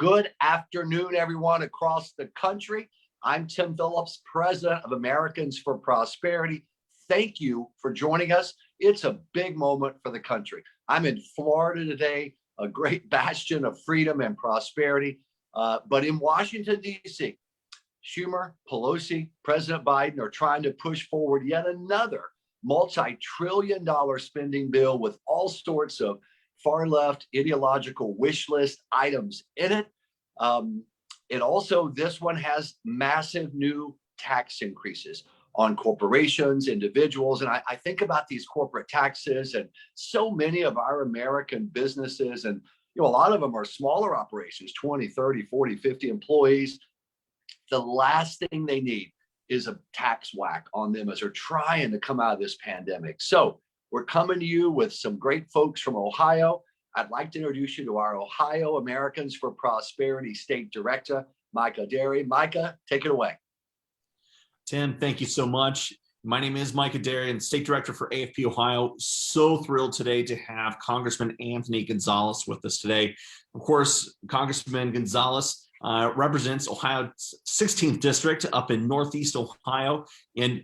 Good afternoon, everyone across the country. I'm Tim Phillips, President of Americans for Prosperity. Thank you for joining us. It's a big moment for the country. I'm in Florida today, a great bastion of freedom and prosperity. But in Washington, D.C., Schumer, Pelosi, President Biden are trying to push forward yet another multi-trillion-dollar spending bill with all sorts of far-left ideological wish list items in it. It also, this one has massive new tax increases on corporations, individuals. And I think about these corporate taxes, and so many of our American businesses, and a lot of them are smaller operations, 20, 30, 40, 50 employees. The last thing they need is a tax whack on them as they're trying to come out of this pandemic. So we're coming to you with some great folks from Ohio. I'd like to introduce you to our Ohio Americans for Prosperity State Director, Micah Derry. Micah, take it away. Tim, thank you so much. My name is Micah Derry, and State Director for AFP Ohio. So thrilled today to have Congressman Anthony Gonzalez with us today. Of course, Congressman Gonzalez represents Ohio's 16th district up in Northeast Ohio. And,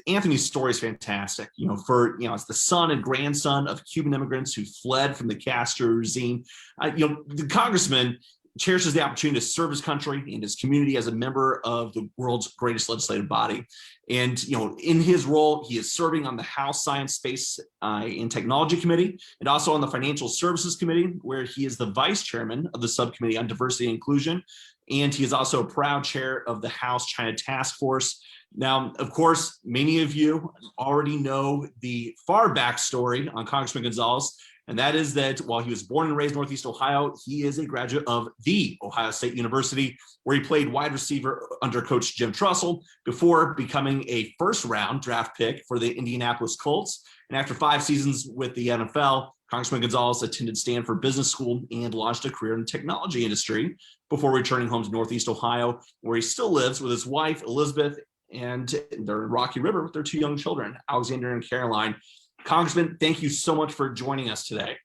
Anthony's story is fantastic. It's the son and grandson of Cuban immigrants who fled from the Castro regime. The congressman cherishes the opportunity to serve his country and his community as a member of the world's greatest legislative body. And, in his role, he is serving on the House Science, Space, and Technology Committee, and also on the Financial Services Committee, where he is the vice chairman of the Subcommittee on Diversity and Inclusion. And he is also a proud chair of the House China Task Force. Now, of course, many of you already know the far backstory on Congressman Gonzalez, and that is that while he was born and raised in Northeast Ohio, he is a graduate of the Ohio State University, where he played wide receiver under Coach Jim Trussell before becoming a first-round draft pick for the Indianapolis Colts. And after 5 seasons with the NFL, Congressman Gonzalez attended Stanford Business School and launched a career in the technology industry before returning home to Northeast Ohio, where he still lives with his wife, Elizabeth, and they're in Rocky River with their 2 young children, Alexander and Caroline. Congressman, thank you so much for joining us today.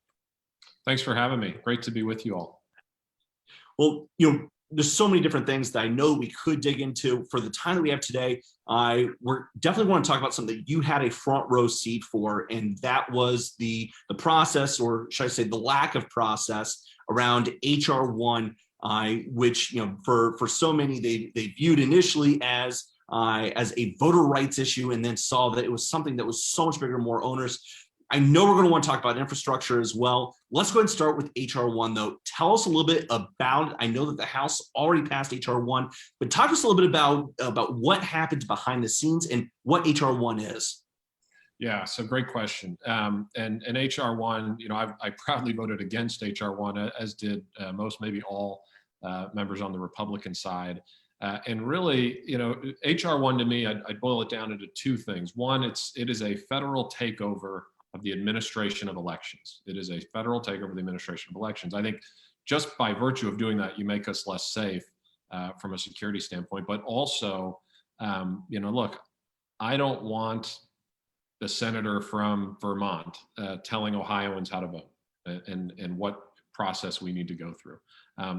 Thanks for having me. Great to be with you all. Well, there's so many different things that I know we could dig into. For the time that we have today, we're definitely want to talk about something that you had a front row seat for, and that was the process, or should I say the lack of process, around HR 1, which, for so many, they viewed initially as a voter rights issue, and then saw that it was something that was so much bigger, more onerous. I know we're going to want to talk about infrastructure as well. Let's go ahead and start with HR 1, though. Tell us a little bit about it. I know that the House already passed HR 1, but talk to us a little bit about what happens behind the scenes and what HR 1 is. Yeah, so great question. And HR 1, I proudly voted against HR 1, as did most, maybe all members on the Republican side. And really, HR 1 to me, I'd boil it down into 2 things. One, it is a federal takeover of the administration of elections. It is a federal takeover of the administration of elections. I think just by virtue of doing that, you make us less safe from a security standpoint. But also, look, I don't want the senator from Vermont telling Ohioans how to vote and what process we need to go through.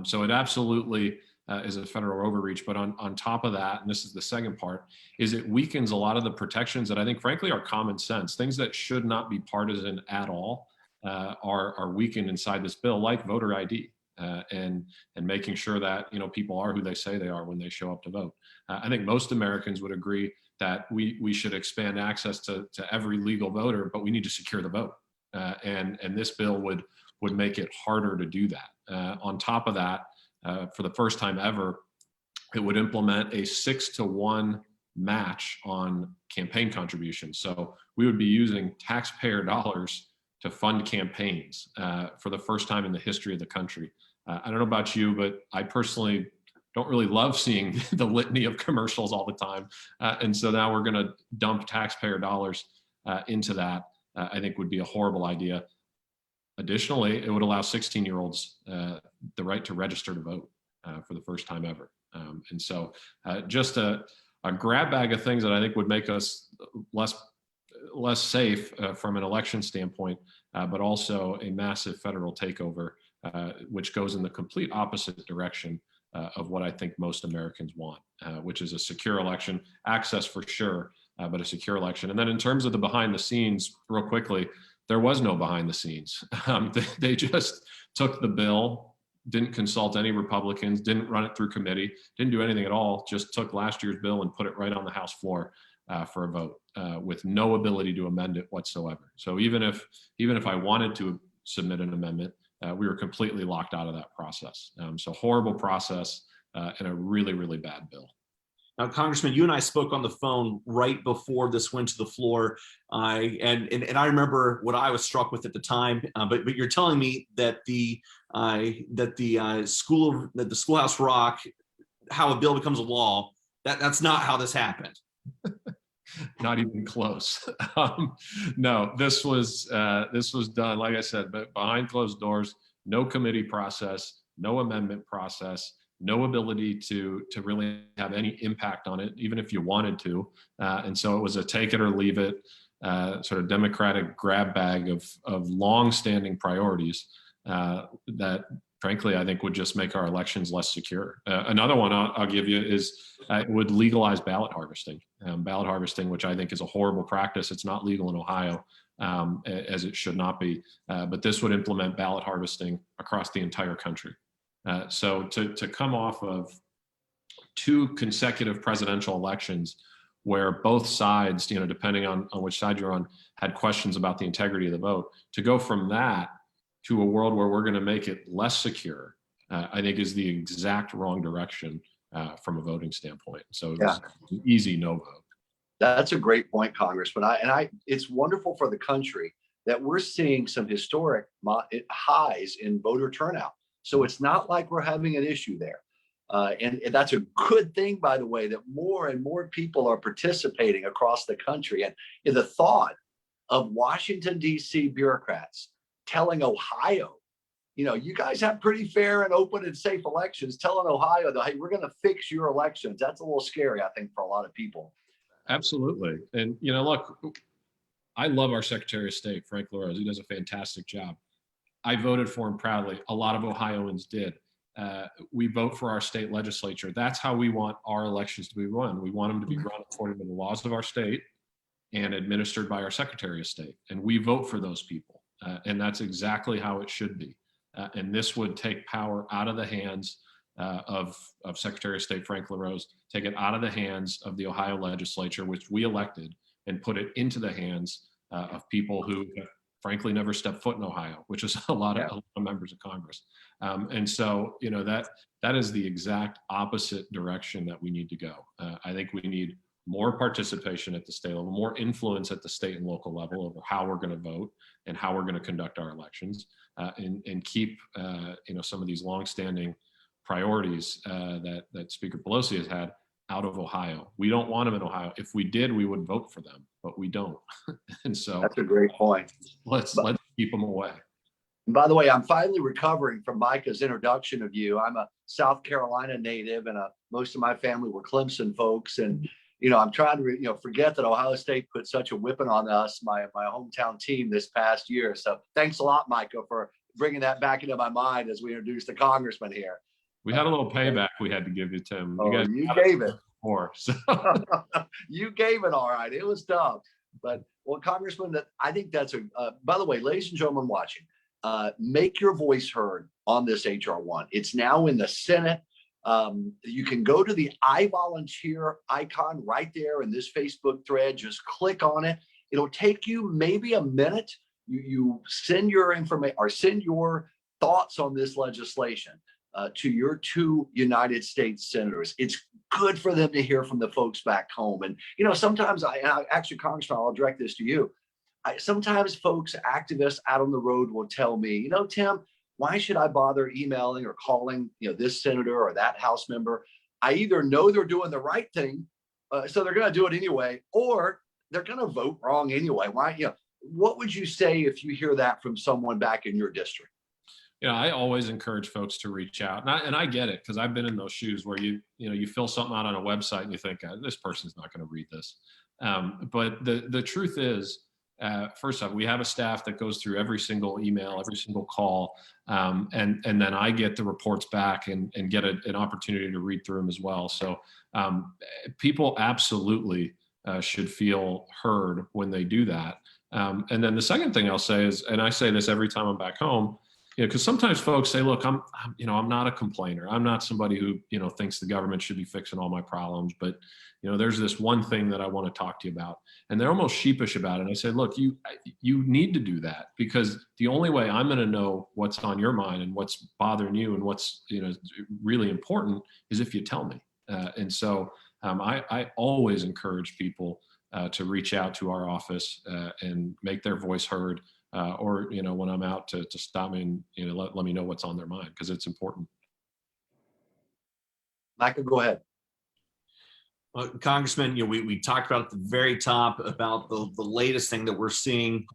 So it absolutely is a federal overreach. But on top of that, and this is the second part, is it weakens a lot of the protections that I think, frankly, are common sense. Things that should not be partisan at all are weakened inside this bill, like voter ID and making sure that people are who they say they are when they show up to vote. I think most Americans would agree that we should expand access to every legal voter, but we need to secure the vote. And this bill would make it harder to do that. On top of that, for the first time ever, it would implement a 6-to-1 match on campaign contributions. So we would be using taxpayer dollars to fund campaigns for the first time in the history of the country. I don't know about you, but I personally don't really love seeing the litany of commercials all the time. And so now we're going to dump taxpayer dollars into that, I think would be a horrible idea. Additionally, it would allow 16-year-olds the right to register to vote for the first time ever. And so just a grab bag of things that I think would make us less safe from an election standpoint, but also a massive federal takeover which goes in the complete opposite direction of what I think most Americans want, which is a secure election, access for sure, but a secure election. And then in terms of the behind the scenes, real quickly, there was no behind the scenes. They just took the bill, didn't consult any Republicans, didn't run it through committee, didn't do anything at all, just took last year's bill and put it right on the House floor for a vote with no ability to amend it whatsoever. So even if I wanted to submit an amendment, we were completely locked out of that process. So horrible process and a really, really bad bill. Now, Congressman, you and I spoke on the phone right before this went to the floor. And I remember what I was struck with at the time. But you're telling me that the Schoolhouse Rock, how a bill becomes a law, that's not how this happened. Not even close. No, this was done, like I said, but behind closed doors, no committee process, no amendment process, no ability to really have any impact on it, even if you wanted to. And so it was a take it or leave it sort of Democratic grab bag of long-standing priorities that, frankly, I think would just make our elections less secure. Another one I'll give you is it would legalize ballot harvesting. Ballot harvesting, which I think is a horrible practice. It's not legal in Ohio, as it should not be. But this would implement ballot harvesting across the entire country. So to come off of 2 consecutive presidential elections where both sides, depending on which side you're on, had questions about the integrity of the vote, to go from that to a world where we're going to make it less secure, I think is the exact wrong direction from a voting standpoint. So it was an easy no vote. That's a great point, Congressman. It's wonderful for the country that we're seeing some historic highs in voter turnout. So it's not like we're having an issue there. And that's a good thing, by the way, that more and more people are participating across the country. And the thought of Washington, D.C. bureaucrats telling Ohio, you guys have pretty fair and open and safe elections, telling Ohio that, hey, we're going to fix your elections. That's a little scary, I think, for a lot of people. Absolutely. And, look, I love our Secretary of State, Frank LaRose. He does a fantastic job. I voted for him proudly. A lot of Ohioans did. We vote for our state legislature. That's how we want our elections to be run. We want them to be run according to the laws of our state and administered by our Secretary of State. And we vote for those people. And that's exactly how it should be. And this would take power out of the hands of Secretary of State Frank LaRose, take it out of the hands of the Ohio legislature, which we elected, and put it into the hands of people who have frankly never stepped foot in Ohio, which is a lot of members of Congress. And so, that is the exact opposite direction that we need to go. I think we need more participation at the state level, more influence at the state and local level over how we're going to vote and how we're going to conduct our elections, and keep some of these longstanding priorities that Speaker Pelosi has had out of Ohio. We don't want them in Ohio. If we did, we would vote for them, but we don't. And so that's a great point. Let's keep them away. And by the way, I'm finally recovering from Micah's introduction of you. I'm a South Carolina native, and most of my family were Clemson folks. And I'm trying to forget that Ohio State put such a whipping on us, my hometown team, this past year. So thanks a lot, Micah, for bringing that back into my mind as we introduced the congressman here. We had a little payback we had to give you, Tim. You gave it. Before, so. You gave it all right. It was tough. But, well, Congressman, I think that's by the way, ladies and gentlemen watching, make your voice heard on this H.R. 1. It's now in the Senate. You can go to the I volunteer icon right there in this Facebook thread. Just click on it. It'll take you maybe a minute. You send your information or send your thoughts on this legislation to your 2 United States senators. It's good for them to hear from the folks back home. And, sometimes actually, Congressman, I'll direct this to you. Sometimes folks, activists out on the road will tell me, Tim, why should I bother emailing or calling, this senator or that House member? I either know they're doing the right thing, so they're going to do it anyway, or they're going to vote wrong anyway. Why? What would you say if you hear that from someone back in your district? I always encourage folks to reach out, and I get it, because I've been in those shoes where you fill something out on a website and you think, this person's not going to read this. But the truth is, first off, we have a staff that goes through every single email, every single call, and then I get the reports back and get an opportunity to read through them as well. So people absolutely should feel heard when they do that. And then the second thing I'll say is, and I say this every time I'm back home, because sometimes folks say, look, I'm not a complainer. I'm not somebody who, thinks the government should be fixing all my problems, but there's this one thing that I want to talk to you about. And they're almost sheepish about it. And I say, look, you need to do that, because the only way I'm going to know what's on your mind and what's bothering you and what's, really important is if you tell me. And so I always encourage people to reach out to our office and make their voice heard, or when I'm out to stop me and let me know what's on their mind, because it's important. Micah, go ahead. Congressman, we talked about at the very top about the latest thing that we're seeing,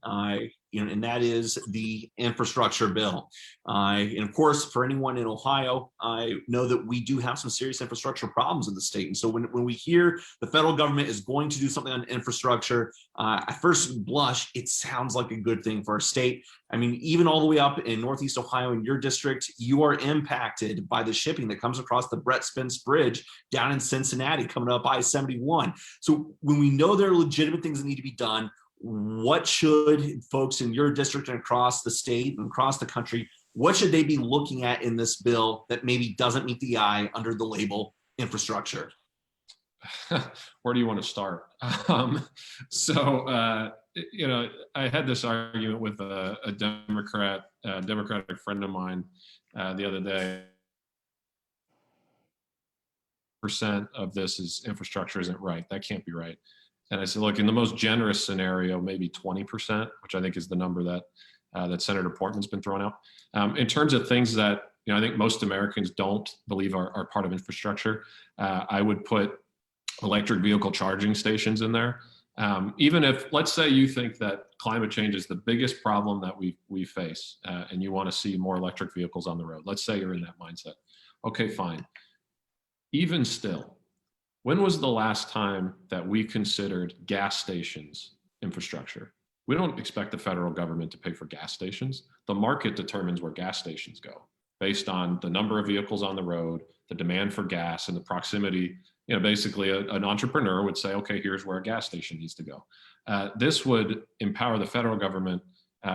and that is the infrastructure bill. And of course, for anyone in Ohio, I know that we do have some serious infrastructure problems in the state. And so when we hear the federal government is going to do something on infrastructure, at first blush, it sounds like a good thing for our state. I mean, even all the way up in Northeast Ohio, in your district, you are impacted by the shipping that comes across the Brett Spence Bridge down in Cincinnati, coming up I-71. So when we know there are legitimate things that need to be done, what should folks in your district and across the state and across the country, what should they be looking at in this bill that maybe doesn't meet the eye under the label infrastructure? Where do you want to start? I had this argument with a Democratic friend of mine the other day. Percent of this is infrastructure isn't right. That can't be right. And I said, look, in the most generous scenario, maybe 20%, which I think is the number that Senator Portman's been throwing out. In terms of things that I think most Americans don't believe are part of infrastructure, I would put electric vehicle charging stations in there. Even if, let's say you think that climate change is the biggest problem that we face, and you want to see more electric vehicles on the road. Let's say you're in that mindset. Okay, fine. Even still, when was the last time that we considered gas stations infrastructure? We don't expect the federal government to pay for gas stations. The market determines where gas stations go based on the number of vehicles on the road, the demand for gas, and the proximity. Basically an entrepreneur would say, okay, here's where a gas station needs to go. This would empower the federal government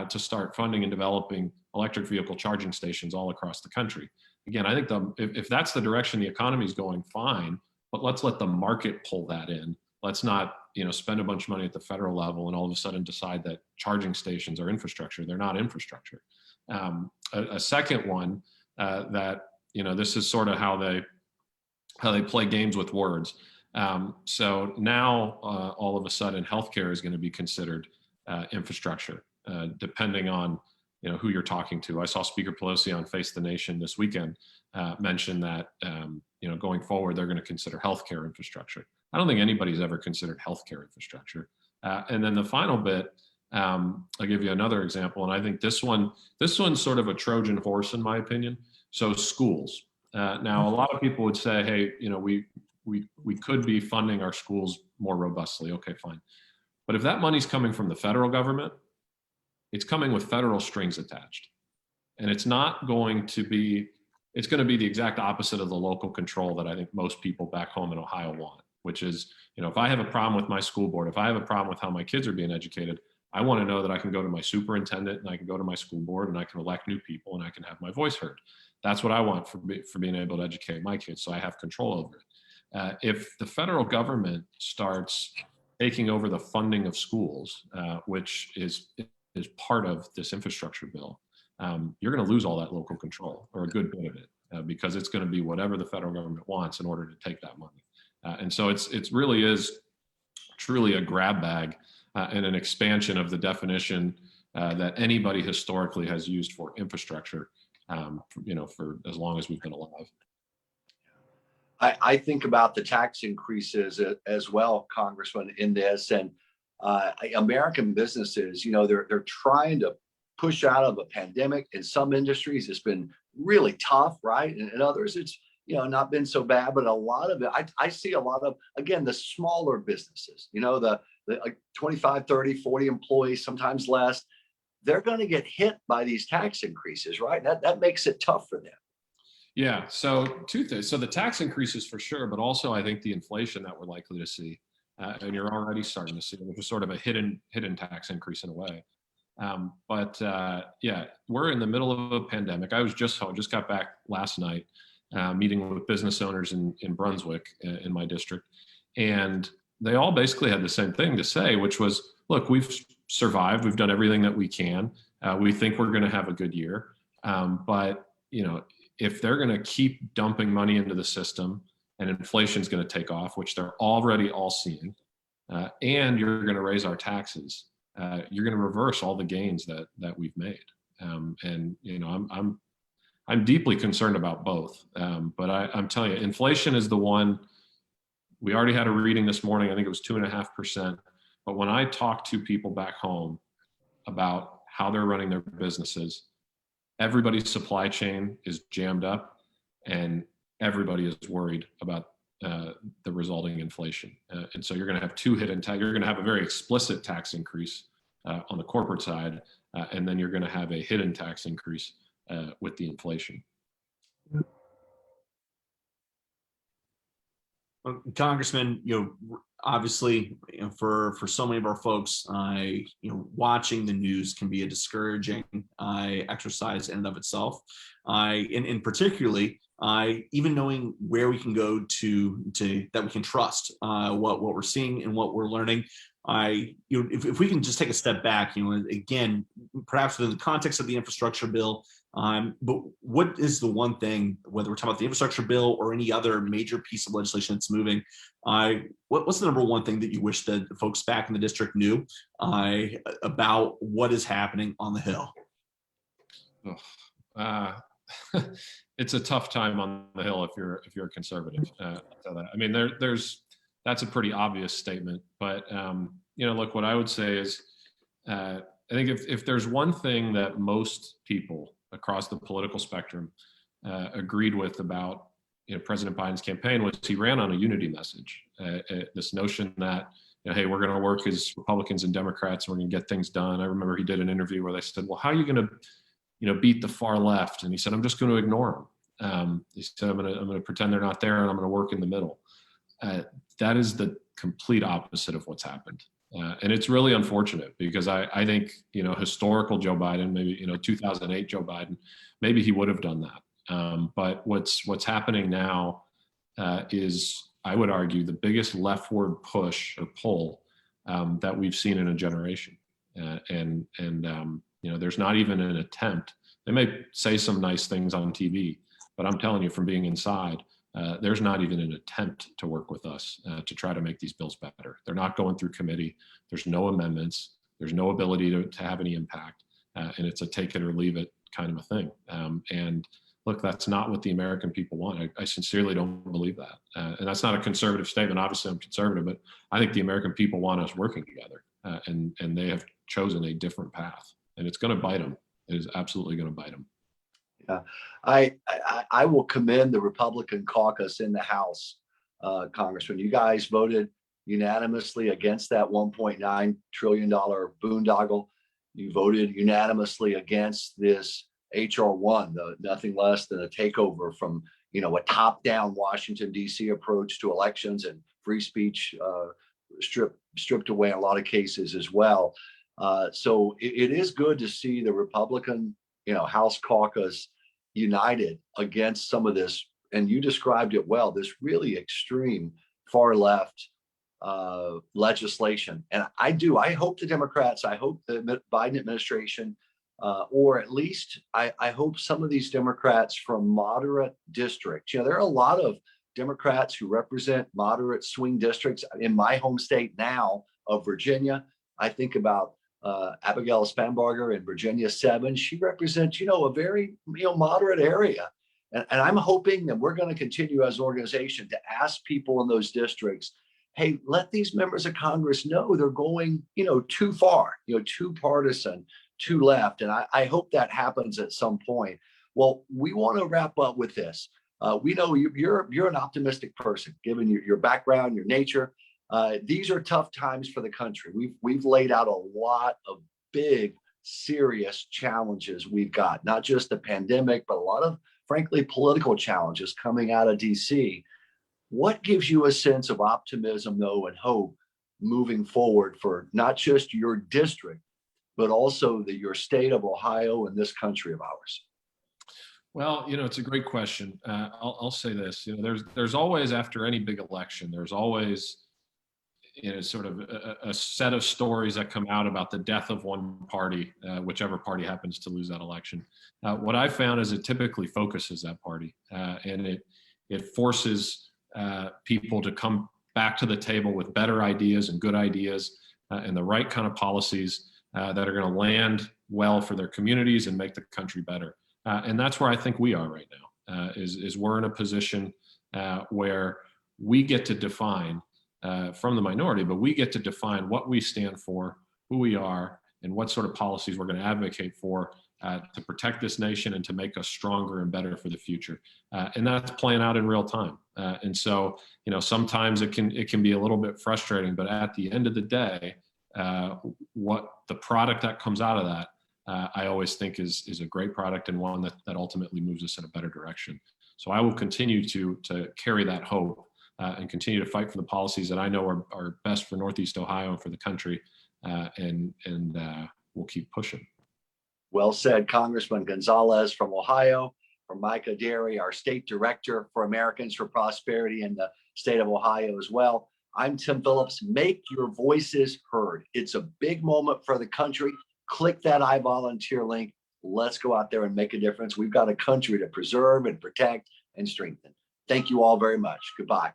to start funding and developing electric vehicle charging stations all across the country. Again, I think if that's the direction the economy is going, fine, but let's let the market pull that in. Let's not, spend a bunch of money at the federal level and all of a sudden decide that charging stations are infrastructure. They're not infrastructure. A second one that, this is sort of how they play games with words. So now all of a sudden healthcare is going to be considered infrastructure, depending on who you're talking to. I saw Speaker Pelosi on Face the Nation this weekend mention that going forward they're going to consider healthcare infrastructure. I don't think anybody's ever considered healthcare infrastructure. And then the final bit, I'll give you another example, and I think this one's sort of a Trojan horse in my opinion. So schools. Now a lot of people would say, hey, we could be funding our schools more robustly. Okay, fine. But if that money's coming from the federal government, it's coming with federal strings attached. And it's going to be the exact opposite of the local control that I think most people back home in Ohio want, which is, if I have a problem with my school board, if I have a problem with how my kids are being educated, I want to know that I can go to my superintendent and I can go to my school board and I can elect new people and I can have my voice heard. That's what I want for being able to educate my kids, so I have control over it. If the federal government starts taking over the funding of schools, which is part of this infrastructure bill, you're going to lose all that local control, or a good bit of it, because it's going to be whatever the federal government wants in order to take that money. And so it really is truly a grab bag and an expansion of the definition that anybody historically has used for infrastructure, for as long as we've been alive. I think about the tax increases as well, Congressman, in this, and American businesses, they're trying to push out of a pandemic. In some industries, it's been really tough, right? And in others, it's not been so bad. But a lot of it, I see a lot of, again, the smaller businesses, the like 25, 30, 40 employees, sometimes less, they're going to get hit by these tax increases, right? That makes it tough for them. Yeah. So two things. So the tax increases for sure, but also I think the inflation that we're likely to see, and you're already starting to see, which is sort of a hidden tax increase in a way. Yeah, we're in the middle of a pandemic. I was just got back last night, meeting with business owners in Brunswick, in my district, and they all basically had the same thing to say, which was, look, we've survived. We've done everything that we can. We think we're going to have a good year. But, if they're going to keep dumping money into the system and inflation is going to take off, which they're already all seeing, and you're going to raise our taxes, you're going to reverse all the gains that we've made. I'm deeply concerned about both. But I'm telling you, inflation is the one. We already had a reading this morning. I think it was 2.5%. But when I talk to people back home about how they're running their businesses, everybody's supply chain is jammed up, and everybody is worried about the resulting inflation. And so you're going to have two hidden tax. You're going to have a very explicit tax increase on the corporate side, and then you're going to have a hidden tax increase with the inflation. Congressman, obviously, for so many of our folks, watching the news can be a discouraging exercise in and of itself. And particularly, even knowing where we can go to that we can trust what we're seeing and what we're learning. If we can just take a step back, again, perhaps within the context of the infrastructure bill, but what is the one thing, whether we're talking about the infrastructure bill or any other major piece of legislation that's moving, what's the number one thing that you wish that the folks back in the district knew about what is happening on the Hill? It's a tough time on the Hill if you're a conservative. I mean, that's a pretty obvious statement, but look, what I would say is, I think if there's one thing that most people across the political spectrum agreed with about President Biden's campaign, was he ran on a unity message. This notion that hey, we're going to work as Republicans and Democrats, and we're going to get things done. I remember he did an interview where they said, "Well, how are you going to beat the far left?" And he said, "I'm just going to ignore them." He said, "I'm going to pretend they're not there, and I'm going to work in the middle." That is the complete opposite of what's happened. And it's really unfortunate because I think, historical Joe Biden, maybe, 2008 Joe Biden, maybe he would have done that. But what's happening now is, I would argue, the biggest leftward push or pull that we've seen in a generation. There's not even an attempt. They may say some nice things on TV, but I'm telling you from being inside, there's not even an attempt to work with us to try to make these bills better. They're not going through committee. There's no amendments. There's no ability to have any impact. And it's a take it or leave it kind of a thing. And look, that's not what the American people want. I sincerely don't believe that. And that's not a conservative statement. Obviously, I'm conservative, but I think the American people want us working together. And they have chosen a different path. And it's going to bite them. It is absolutely going to bite them. Yeah, I will commend the Republican caucus in the House, Congressman. You guys voted unanimously against that $1.9 trillion boondoggle. You voted unanimously against this HR 1, nothing less than a takeover from a top-down Washington D.C. approach to elections, and free speech stripped away in a lot of cases as well. So it is good to see the Republican House caucus united against some of this, and you described it well, this really extreme far left legislation. And I hope the Democrats, I hope the Biden administration, or at least I hope some of these Democrats from moderate districts, there are a lot of Democrats who represent moderate swing districts in my home state now of Virginia. I think about Abigail Spanberger in Virginia 7. She represents, a very, moderate area. And I'm hoping that we're going to continue as an organization to ask people in those districts, hey, let these members of Congress know they're going, too far, too partisan, too left. And I hope that happens at some point. Well, we want to wrap up with this. We know you're an optimistic person, given your background, your nature. These are tough times for the country. We've laid out a lot of big, serious challenges we've got, not just the pandemic, but a lot of, frankly, political challenges coming out of DC. What gives you a sense of optimism, though, and hope moving forward for not just your district, but also your state of Ohio and this country of ours? Well, it's a great question. I'll say this. There's always, after any big election, there's always sort of a set of stories that come out about the death of one party, whichever party happens to lose that election. What I found is it typically focuses that party, and it forces people to come back to the table with better ideas and good ideas and the right kind of policies that are going to land well for their communities and make the country better. And that's where I think we are right now, is we're in a position where we get to define, from the minority, but we get to define what we stand for, who we are, and what sort of policies we're going to advocate for to protect this nation and to make us stronger and better for the future. And that's playing out in real time. And so, sometimes it can be a little bit frustrating, but at the end of the day, what the product that comes out of that, I always think is a great product and one that ultimately moves us in a better direction. So I will continue to carry that hope and continue to fight for the policies that I know are best for Northeast Ohio and for the country, and we'll keep pushing. Well said, Congressman Gonzalez from Ohio, from Micah Derry, our state director for Americans for Prosperity in the state of Ohio as well. I'm Tim Phillips. Make your voices heard. It's a big moment for the country. Click that I volunteer link. Let's go out there and make a difference. We've got a country to preserve and protect and strengthen. Thank you all very much. Goodbye.